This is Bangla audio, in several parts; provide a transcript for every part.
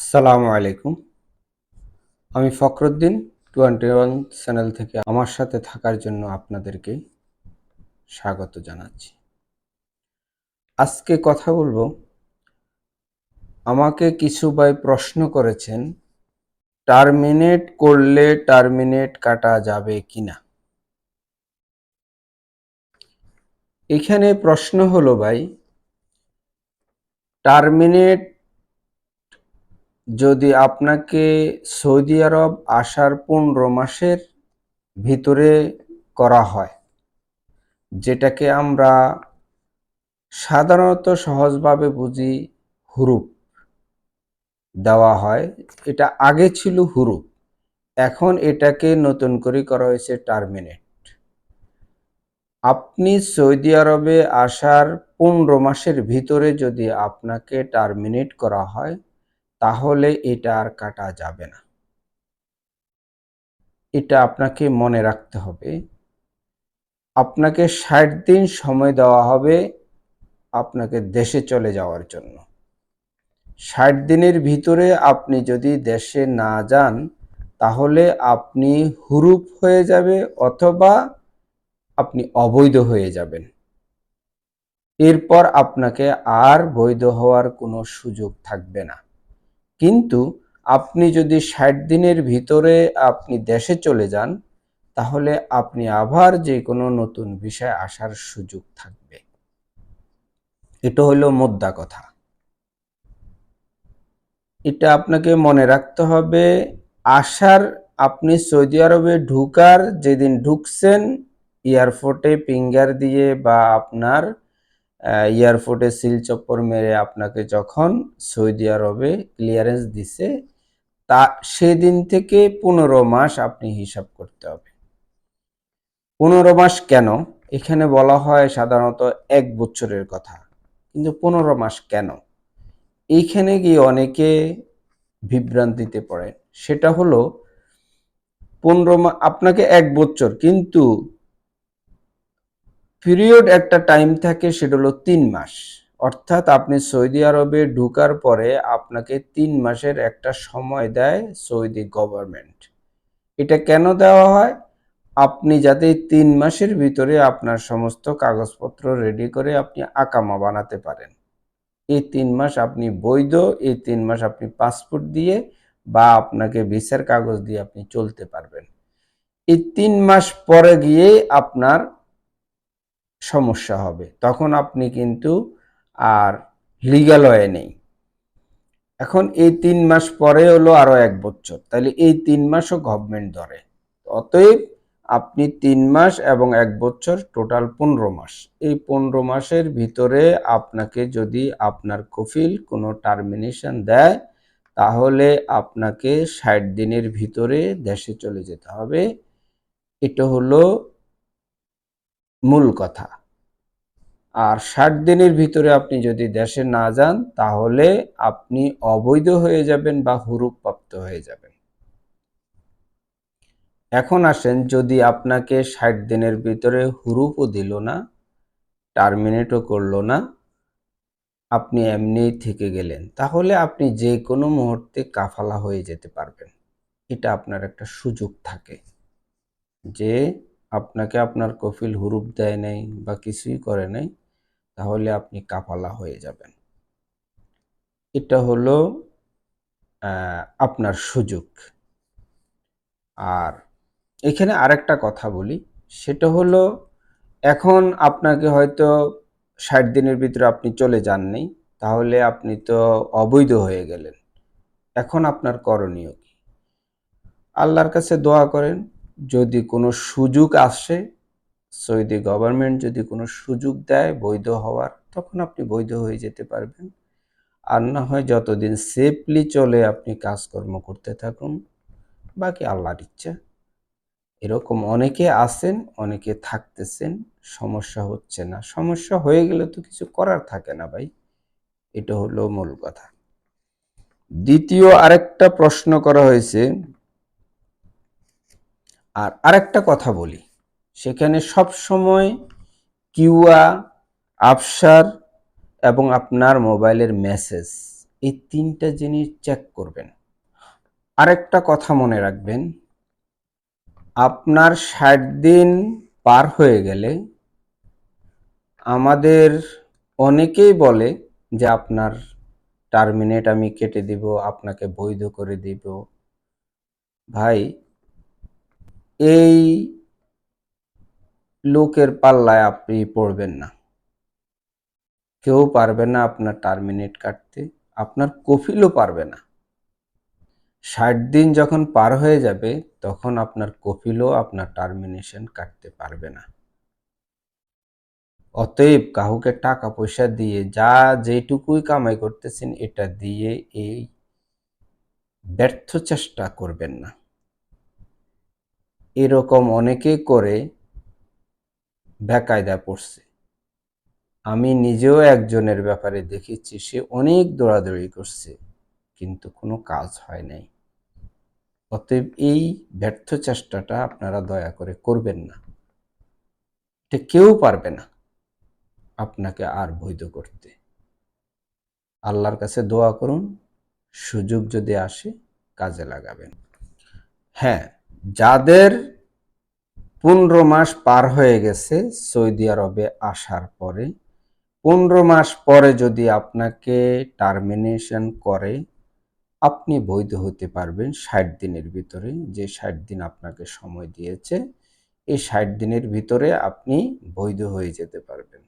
আসসালামু আলাইকুম। আমি ফখরুদ্দিন 21 চ্যানেল থেকে আমার সাথে থাকার জন্য আপনাদেরকে স্বাগত জানাচ্ছি। আজকে কথা বলবো, আমাকে কিছু ভাই প্রশ্ন করেছেন, টার্মিনেট করলে টার্মিনেট কাটা যাবে কিনা। এখানে প্রশ্ন হলো ভাই, টার্মিনেট যদি আপনাকে সৌদি আরব আসার 15 মাসের ভিতরে করা হয়, যেটাকে আমরা সাধারণত সহজভাবে বুঝি হুরুপ দেওয়া হয়। এটা আগে ছিল হুরুপ, এখন এটাকে নতুন করে করা হয়েছে টার্মিনেট। আপনি সৌদি আরবে আসার 15 মাসের ভিতরে যদি আপনাকে টার্মিনেট করা হয়, তাহলে এটা আর কাটা যাবে না। এটা আপনাকে মনে রাখতে হবে। আপনাকে 60 দিন সময় দেওয়া হবে আপনাকে দেশে চলে যাওয়ার জন্য। 60 দিনের ভিতরে আপনি যদি দেশে না যান, তাহলে আপনি হুরুপ হয়ে যাবে অথবা আপনি অবৈধ হয়ে যাবেন। এরপর আপনাকে আর বৈধ হওয়ার কোনো সুযোগ থাকবে না। কিন্তু আপনি যদি 60 দিনের ভিতরে আপনি দেশে চলে যান, তাহলে আপনি আবার যে কোনো নতুন ভিসায় আসার সুযোগ থাকবে। এটা হলো মোদ্দা কথা। এটা আপনাকে মনে রাখতে হবে। আসার আপনি সৌদি আরবে ঢুকার যেদিন ঢুকছেন, এয়ারপোর্টে ফিঙ্গার দিয়ে বা আপনার এয়ারপোর্টে সিল চপ্পর মেরে আপনাকে যখন সৌদি আরবে ক্লিয়ারেন্স দিছে, তা সেদিন থেকে 15 মাস আপনি হিসাব করতে হবে। 15 মাস কেন? এখানে বলা হয় সাধারণত 1 বছরের কথা, কিন্তু 15 মাস কেন? এইখানে গিয়ে অনেকে বিভ্রান্তিতে পড়ে। সেটা হলো 15 মাস আপনাকে 1 বছর, কিন্তু পিরিয়ড একটা টাইম থাকে, সেটা হলো 3 মাস। অর্থাৎ আপনি সৌদি আরবে ঢুকার পরে আপনাকে 3 মাসের একটা সময় দেয় সৌদি গভর্নমেন্ট। এটা কেন দেওয়া হয়? আপনি যাতে 3 মাসের ভিতরে আপনার সমস্ত কাগজপত্র রেডি করে আপনি আকামা বানাতে পারেন। এই 3 মাস আপনি বৈধ, এই 3 মাস আপনি পাসপোর্ট দিয়ে বা আপনাকে ভিসার কাগজ দিয়ে আপনি চলতে পারবেন। এই 3 মাস পরে গিয়েই আপনার সমস্যা হবে, তখন আপনি কিন্তু আর লিগ্যাল ওয়ে নেই। এখন এই 3 মাস পরে হলো আরো 1 বছর, তাহলে এই 3 মাসও গভর্নমেন্ট ধরে। অতএব আপনি 3 মাস এবং 1 বছর, টোটাল 15 মাস। এই 15 মাসের ভিতরে আপনাকে যদি আপনার কফিল কোনো টার্মিনেশন দেয়, তাহলে আপনাকে 60 দিনের ভিতরে দেশে চলে যেতে হবে। এটা হলো মূল কথা। আর 60 দিনের ভিতরে আপনি যদি দেশে না যান, তাহলে আপনি অবৈধ হয়ে যাবেন বা হুরুপপ্রাপ্ত হয়ে যাবেন। এখন আসেন, যদি আপনাকে 60 দিনের ভিতরে হুরুপও দিল না, টার্মিনেটও করলো না, আপনি এমনিই থেকে গেলেন, তাহলে আপনি যে কোনো মুহূর্তে কাফালা হয়ে যেতে পারবেন। এটা আপনার একটা সুযোগ থাকে যে আপনাকে আপনার কফিল হুরুপ দেয় নাই বা কিছুই করে নাই, তাহলে আপনি কাফালা হয়ে যাবেন। এটা হলো আপনার সুযোগ। আর এখানে আরেকটা কথা বলি, সেটা হলো, এখন আপনাকে হয়তো 60 দিনের ভিতরে আপনি চলে যাননি, তাহলে আপনি তো অবৈধ হয়ে গেলেন। এখন আপনার করণীয় কি? আল্লাহর কাছে দোয়া করেন, যদি কোনো সুযোগ আসে, সৌদি গভর্নমেন্ট যদি কোনো সুযোগ দেয় বৈধ হওয়ার, তখন আপনি বৈধ হয়ে যেতে পারবেন। আর না হয় যতদিন সেফলি চলে আপনি কাজকর্ম করতে থাকুন, বাকি আল্লাহর ইচ্ছা। এরকম অনেকে আছেন, অনেকে থাকতেছেন, সমস্যা হচ্ছে না। সমস্যা হয়ে গেলে তো কিছু করার থাকে না ভাই। এটা হলো মূল কথা। দ্বিতীয় আরেকটা প্রশ্ন করা হয়েছে, আর আরেকটা কথা বলি, সেখানে সব সময় কিউয়া, আফসার এবং আপনার মোবাইলের মেসেজ, এই 3টা জিনিস চেক করবেন। আরেকটা কথা মনে রাখবেন, আপনার 60 দিন পার হয়ে গেলে আমাদের অনেকেই বলে যে আপনার টার্মিনেট আমি কেটে দিব, আপনাকে বৈধ করে দিব। ভাই, এই লোকের পাল্লায় আপনি পড়বেন না। কেউ পারবে না আপনার টার্মিনেট কাটতে, আপনার কফিলও পারবে না। 60 দিন যখন পার হয়ে যাবে তখন আপনার কফিলও আপনার টার্মিনেশন কাটতে পারবে না। অতএব কাউকে টাকা পয়সা দিয়ে যা যেটুকুই কামাই করতেছেন এটা দিয়ে এই ব্যর্থ চেষ্টা করবেন না। এরকম অনেকেই করে বেকায়দায় পড়ছে। আমি নিজেও একজনের ব্যাপারে দেখেছি, সে অনেক দৌড়াদৌড়ি করছে কিন্তু কোনো কাজ হয় নাই। অতএব এই ব্যর্থ চেষ্টাটা আপনারা দয়া করে করবেন না। এটা কেউ পারবে না আপনাকে আর বৈধ করতে। আল্লাহর কাছে দোয়া করুন, সুযোগ যদি আসে কাজে লাগাবেন। হ্যাঁ, যাদের 15 মাস পার হয়ে গেছে সৌদি আরবে আসার পরে, 15 মাস পরে যদি আপনাকে টার্মিনেশন করে, আপনি বৈধ হতে পারবেন 60 দিনের ভিতরে। যে 60 দিন আপনাকে সময় দিয়েছে, এই 60 দিনের ভিতরে আপনি বৈধ হয়ে যেতে পারবেন।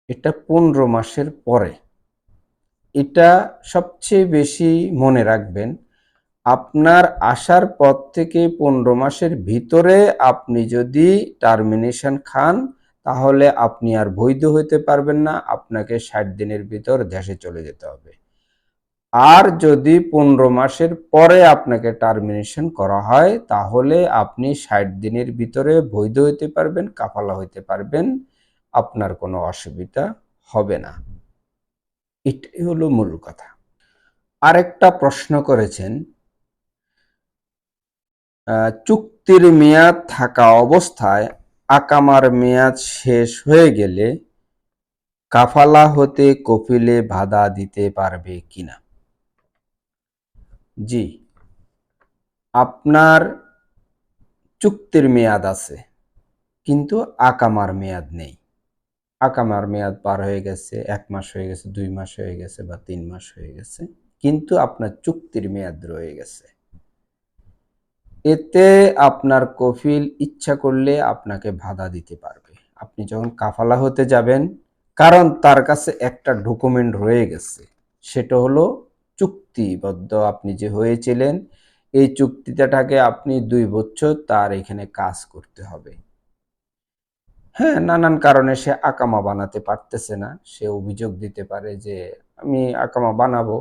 এটা 15 মাসের পরে। এটা সবচেয়ে বেশি মনে রাখবেন, আপনার আসার পর থেকে 15 মাসের ভিতরে আপনি যদি টার্মিনেশন খান তাহলে আপনি আর বৈধ হতে পারবেন না, আপনাকে 60 দিনের ভিতর দেশে চলে যেতে হবে। আর যদি 15 মাসের পরে আপনাকে টার্মিনেশন করা হয় তাহলে আপনি 60 দিনের ভিতরে বৈধ হতে পারবেন, কাফালা হতে পারবেন, আপনার কোনো অসুবিধা হবে না। এটাই হলো মূল কথা। আরেকটা প্রশ্ন করেছেন, চুক্তির মেয়াদ থাকা অবস্থায় আকামার মেয়াদ শেষ হয়ে গেলে কাফালা হতে কফিলে বাধা দিতে পারবে কিনা? জি, আপনার চুক্তির মেয়াদ আছে কিন্তু আকামার মেয়াদ নেই। আকামার মেয়াদ পার হয়ে গেছে, 1 মাস হয়ে গেছে, 2 মাস হয়ে গেছে বা 3 মাস হয়ে গেছে, কিন্তু আপনার চুক্তির মেয়াদ রয়ে গেছে। এতে আপনার কফিল ইচ্ছা করলে আপনাকে বাধা দিতে পারবে। আপনি যখন কাফালা হতে যাবেন, কারণ তার কাছে একটা ডকুমেন্ট রয়ে গেছে, সেটা হলো চুক্তিবদ্ধ আপনি যে হয়েছিলেন, এই চুক্তিটাকে আপনি 2 বছর তার এখানে কাজ করতে হবে। হ্যাঁ, নানান কারণে সে আকামা বানাতে পারতেছে না। সে অভিযোগ দিতে পারে যে আমি আকামা বানাবো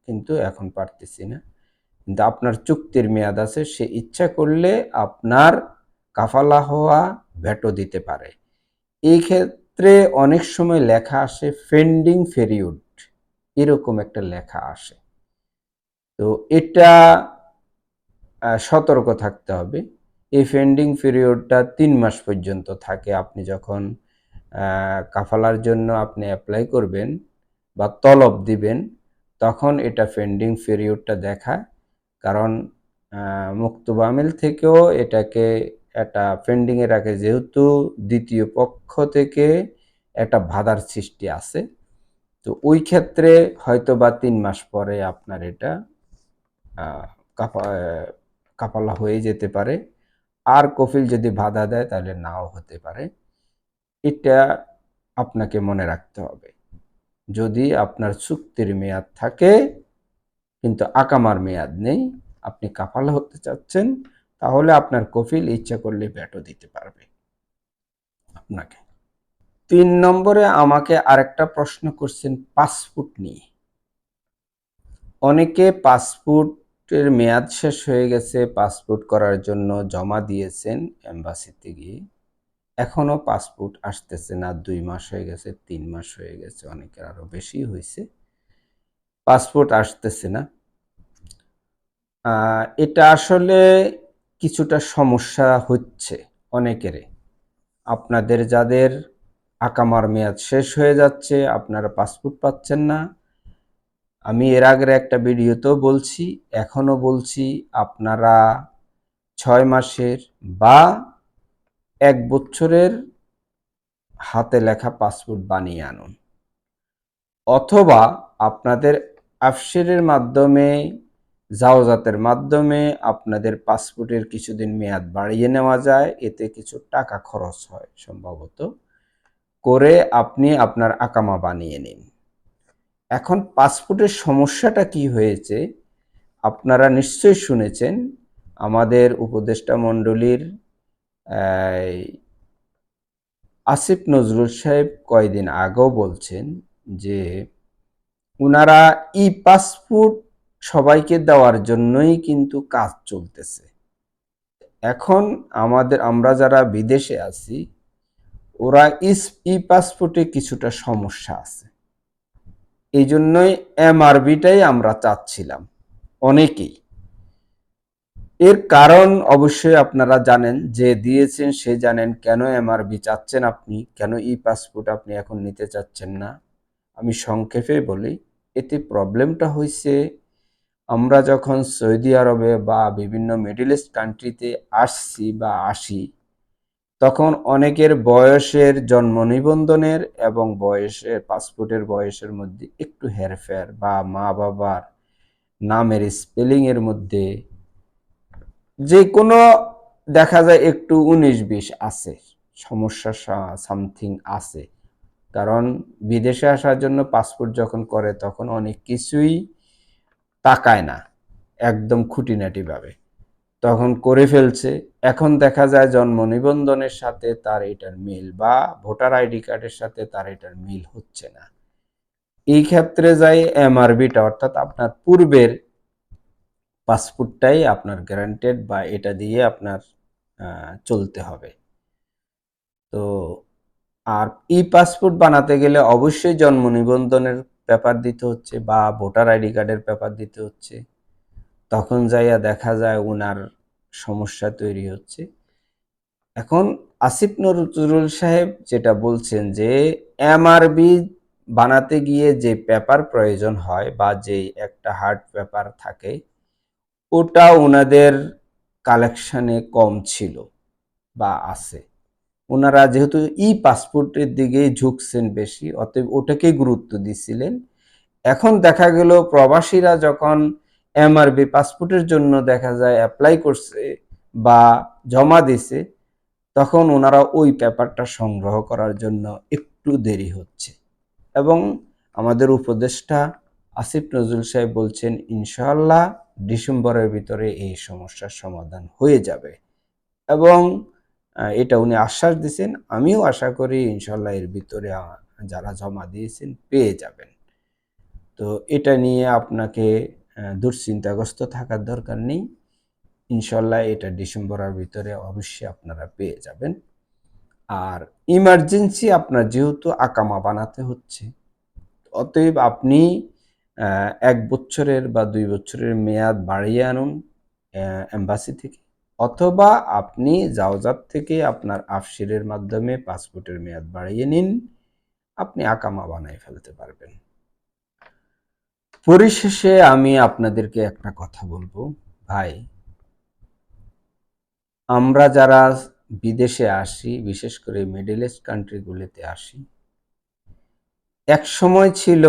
কিন্তু এখন পারতেছি না। কিন্তু আপনার চুক্তির মেয়াদ আছে, সে ইচ্ছা করলে আপনার কাফালা হওয়া ভেটো দিতে পারে। এই ক্ষেত্রে অনেক সময় লেখা আসে পেন্ডিং পিরিয়ড, এরকম একটা লেখা আসে। তো এটা সতর্ক থাকতে হবে। এই পেন্ডিং পিরিয়ডটা 3 মাস পর্যন্ত থাকে। আপনি যখন কাফালার জন্য আপনি অ্যাপ্লাই করবেন বা তলব দিবেন তখন এটা পেন্ডিং পিরিয়ডটা দেখায়। কারণ মুক্তব আমিল থেকেও এটাকে একটা পেন্ডিংয়ে রাখে, যেহেতু দ্বিতীয় পক্ষ থেকে একটা বাধার সৃষ্টি আছে। তো ওই ক্ষেত্রে হয়তো বা 3 মাস পরে আপনার এটা কাফালা হয়ে যেতে পারে। আর কফিল যদি বাধা দেয় তাহলে নাও হতে পারে। এটা আপনাকে মনে রাখতে হবে। যদি আপনার চুক্তির মেয়াদ থাকে কিন্তু আকামার মেয়াদ নেই, আপনি কাফালা হতে চাচ্ছেন, তাহলে আপনার কফিল ইচ্ছা করলে ভেটো দিতে পারবে আপনাকে। 3 নম্বরে আমাকে আরেকটা প্রশ্ন করছেন পাসপোর্ট নিয়ে। অনেকে পাসপোর্টের মেয়াদ শেষ হয়ে গেছে, পাসপোর্ট করার জন্য জমা দিয়েছেন এম্বাসিতে গিয়ে, এখনো পাসপোর্ট আসতেছে না। 2 মাস হয়ে গেছে, 3 মাস হয়ে গেছে, অনেকের আরো বেশি হয়েছে, পাসপোর্ট আসতেছে না। এটা আসলে কিছুটা সমস্যা হচ্ছে অনেকেরই। আপনাদের যাদের আকামার মেয়াদ শেষ হয়ে যাচ্ছে, আপনারা পাসপোর্ট পাচ্ছেন না, আমি এর আগের একটা ভিডিওতেও বলছি, এখনো বলছি, আপনারা 6 মাসের বা 1 বছরের হাতে লেখা পাসপোর্ট বানিয়ে আনুন, অথবা আপনাদের আফসেরের মাধ্যমে, জাওজাতের মাধ্যমে আপনাদের পাসপোর্টের কিছুদিন মেয়াদ বাড়িয়ে নেওয়া যায়, এতে কিছু টাকা খরচ হয় সম্ভবত, করে আপনি আপনার আকামা বানিয়ে নিন। এখন পাসপোর্টের সমস্যাটা কি হয়েছে আপনারা নিশ্চয়ই শুনেছেন, আমাদের উপদেষ্টা মণ্ডলীর আসিফ নজরুল সাহেব কয়েকদিন আগেও বলছেন যে উনারা ই পাসপোর্ট সবাইকে দেওয়ার জন্যই কিন্তু কাজ চলতেছে। এখন আমরা যারা বিদেশে আছি, ওরা ই পাসপোর্টে কিছুটা সমস্যা আছে, এই জন্যই এমআরবিটাই আমরা চাচ্ছিলাম অনেকেই। এর কারণ অবশ্যই আপনারা জানেন, যে দিয়েছেন সে জানেন কেন এমআরবি চাচ্ছেন আপনি, কেন ই পাসপোর্ট আপনি এখন নিতে চাচ্ছেন না। আমি সংক্ষেপে বলি, এতে প্রবলেমটা হয়েছে, আমরা যখন সৌদি আরবে বা বিভিন্ন মিডল ইস্ট কান্ট্রিতে আসছি বা আসি, তখন অনেকের বয়সের জন্ম নিবন্ধনের এবং বয়সের পাসপোর্টের বয়সের মধ্যে একটু হেরফের, বা মা বাবার নামের স্পেলিং এর মধ্যে যে কোনো দেখা যায় একটু 19-20 আছে, সমস্যা সামথিং আছে। কারণ বিদেশে আসার জন্য পাসপোর্ট যখন করে তখন অনেক কিছুই তাকায় না, একদম খুঁটিনাটি ভাবে তখন করে ফেলছে। এখন দেখা যায় জন্ম নিবন্ধনের সাথে তার এটার মিল, বা ভোটার আইডি কার্ডের সাথে তার এটার মিল হচ্ছে না। এই ক্ষেত্রে যাই এমআরবিটা, অর্থাৎ আপনার পূর্বের পাসপোর্টটাই আপনার গ্যারান্টেড, বা এটা দিয়ে আপনার চলতে হবে। তো আর ই পাসপোর্ট বানাতে গেলে অবশ্যই জন্ম নিবন্ধনের পেপার দিতে হচ্ছে বা ভোটার আইডি কার্ডের পেপার দিতে হচ্ছে। তখন যাইয়া দেখা যায় উনার সমস্যা তৈরি হচ্ছে। এখন আসিফ নজরুল সাহেব যেটা বলছেন যে এমআরবি বানাতে গিয়ে যে পেপার প্রয়োজন হয় বা যে একটা হার্ড পেপার থাকে, ওটা ওনাদের কালেকশনে কম ছিল বা আছে। ওনারা যেহেতু ই পাসপোর্টের দিকে ঝুঁকছেন বেশি, অতএব ওটাকে গুরুত্ব দিছিলেন। এখন দেখা গেল প্রবাসীরা যখন এমআরবি পাসপোর্টের জন্য দেখা যায় অ্যাপ্লাই করছে বা জমা দিছে, তখন ওনারা ওই পেপারটা সংগ্রহ করার জন্য একটু দেরি হচ্ছে। এবং আমাদের উপদেষ্টা আসিফ নজরুল সাহেব বলছেন ইনশাআল্লাহ ডিসেম্বরের ভিতরে এই সমস্যার সমাধান হয়ে যাবে, এবং এটা উনি আশ্বাস দিয়েছেন। আমিও আশা করি ইনশাআল্লাহ এর ভিতরে যারা জমা দিয়েছেন পেয়ে যাবেন। তো এটা নিয়ে আপনাকে দুশ্চিন্তাগ্রস্ত থাকার দরকার নেই। ইনশাআল্লাহ এটা ডিসেম্বরের ভিতরে অবশ্যই আপনারা পেয়ে যাবেন। আর ইমার্জেন্সি আপনার যেহেতু আকামা বানাতে হচ্ছে, অতএব আপনি 1 বছরের বা 2 বছরের মেয়াদ বাড়িয়ে আনুন এম্বাসি থেকে, অথবা আপনি জাওজাত থেকে আপনার আফসিরের মাধ্যমে পাসপোর্টের মেয়াদ বাড়িয়ে নিন, আপনি আকামা বানায় ফেলতে পারবেন। পরিশেষে আমি আপনাদেরকে একটা কথা বলবো, ভাই, আমরা যারা বিদেশে আসি, বিশেষ করে মিডল ইস্ট কান্ট্রিগুলিতে আসি, এক সময় ছিল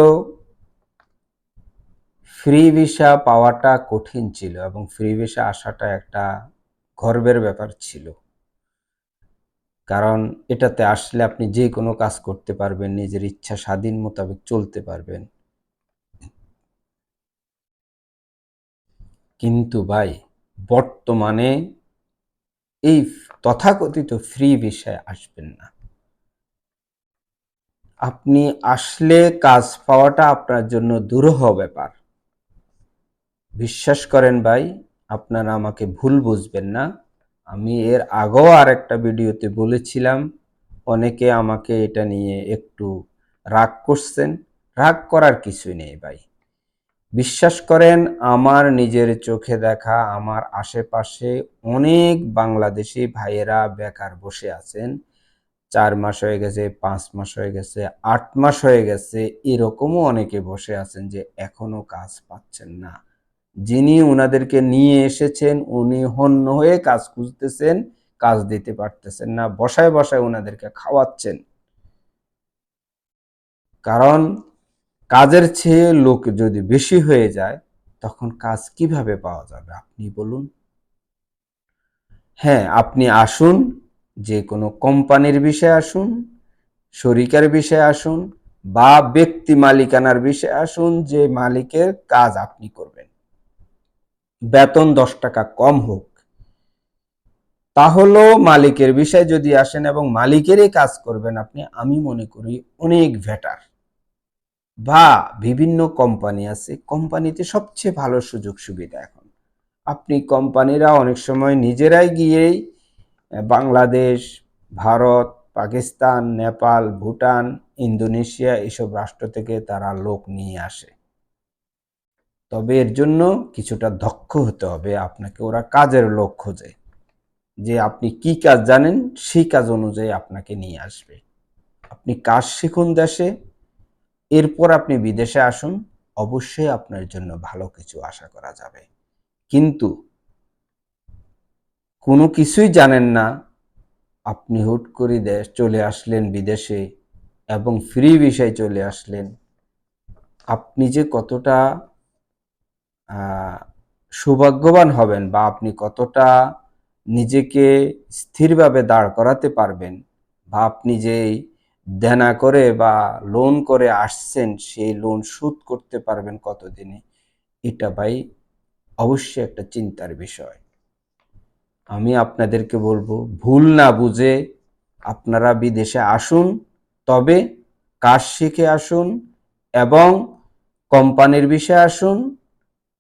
ফ্রি ভিসা পাওয়াটা কঠিন ছিল এবং ফ্রি ভিসা আসাটা একটা গর্বের ব্যাপার ছিল। কারণ এটাতে আসলে আপনি যে কোনো কাজ করতে পারবেন, নিজের ইচ্ছা স্বাধীন মোতাবেক চলতে পারবেন। কিন্তু ভাই, বর্তমানে এই তথাকথিত ফ্রি ভিসায় আসবেন না। আপনি আসলে কাজ পাওয়াটা আপনার জন্য দুরূহ ব্যাপার। বিশ্বাস করেন ভাই, আপনারা আমাকে ভুল বুঝবেন না। আমি এর আগেও আরেকটা ভিডিওতে বলেছিলাম, অনেকে আমাকে এটা নিয়ে একটু রাগ করছেন। রাগ করার কিছুই নেই ভাই। বিশ্বাস করেন, আমার নিজের চোখে দেখা, আমার আশেপাশে অনেক বাংলাদেশি ভাইয়েরা বেকার বসে আছেন। 4 মাস হয়ে গেছে, 5 মাস হয়ে গেছে, 8 মাস হয়ে গেছে, এরকমও অনেকে বসে আছেন যে এখনো কাজ পাচ্ছেন না। যিনি উনাদেরকে নিয়ে এসেছেন উনি হন্য হয়ে কাজ খুঁজতেছেন, কাজ দিতে পারতেছেন না, বসায় বসায় উনাদেরকে খাওয়াচ্ছেন। কারণ কাজের চেয়ে লোক যদি বেশি হয়ে যায় তখন কাজ কিভাবে পাওয়া যাবে আপনি বলুন? হ্যাঁ, আপনি আসুন, যে কোনো কোম্পানির বিষয়ে আসুন, শরিকের বিষয়ে আসুন, বা ব্যক্তি মালিকানার বিষয়ে আসুন, যে মালিকের কাজ আপনি করবেন, বেতন 10 টাকা কম হোক, তাহলেও মালিকের বিষয়ে যদি আসেন এবং মালিকেরই কাজ করবেন আপনি, আমি মনে করি অনেক বেটার। বা বিভিন্ন কোম্পানি আছে, কোম্পানিতে সবচেয়ে ভালো সুযোগ সুবিধা এখন। আপনি কোম্পানিরা অনেক সময় নিজেরাই গিয়েই বাংলাদেশ, ভারত, পাকিস্তান, নেপাল, ভুটান, ইন্দোনেশিয়া এসব রাষ্ট্র থেকে তারা লোক নিয়ে আসে। তবে এর জন্য কিছুটা দক্ষ হতে হবে আপনাকে, ওরা কাজের লোক খোঁজে, যে আপনি কি কাজ জানেন সেই কাজ অনুযায়ী আপনাকে নিয়ে আসবে। আপনি কাজ শিখুন দেশে, এরপর আপনি বিদেশে আসুন, অবশ্যই আপনার জন্য ভালো কিছু আশা করা যাবে। কিন্তু কোনো কিছুই জানেন না, আপনি হুট করে চলে আসলেন বিদেশে এবং ফ্রি ভিসায় চলে আসলেন, আপনি যে কতটা সৌভাগ্যবান হবেন বা আপনি কতটা নিজেকে স্থিরভাবে দাঁড় করাতে পারবেন, বা আপনি যেই দেনা করে বা লোন করে আসছেন সেই লোন শোধ করতে পারবেন কতদিনে, এটা ভাই অবশ্যই একটা চিন্তার বিষয়। আমি আপনাদেরকে বলবো, ভুল না বুঝে আপনারা বিদেশে আসুন, তবে কাজ শিখে আসুন এবং কোম্পানির বিষয়ে আসুন,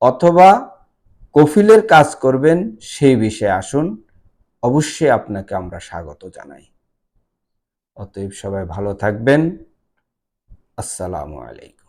অথবা কফিলের কাজ করবেন সেই বিষয়ে আসুন, অবশ্যই আপনাকে আমরা স্বাগত জানাই। অতএব সবাই ভালো থাকবেন। আসসালামু আলাইকুম।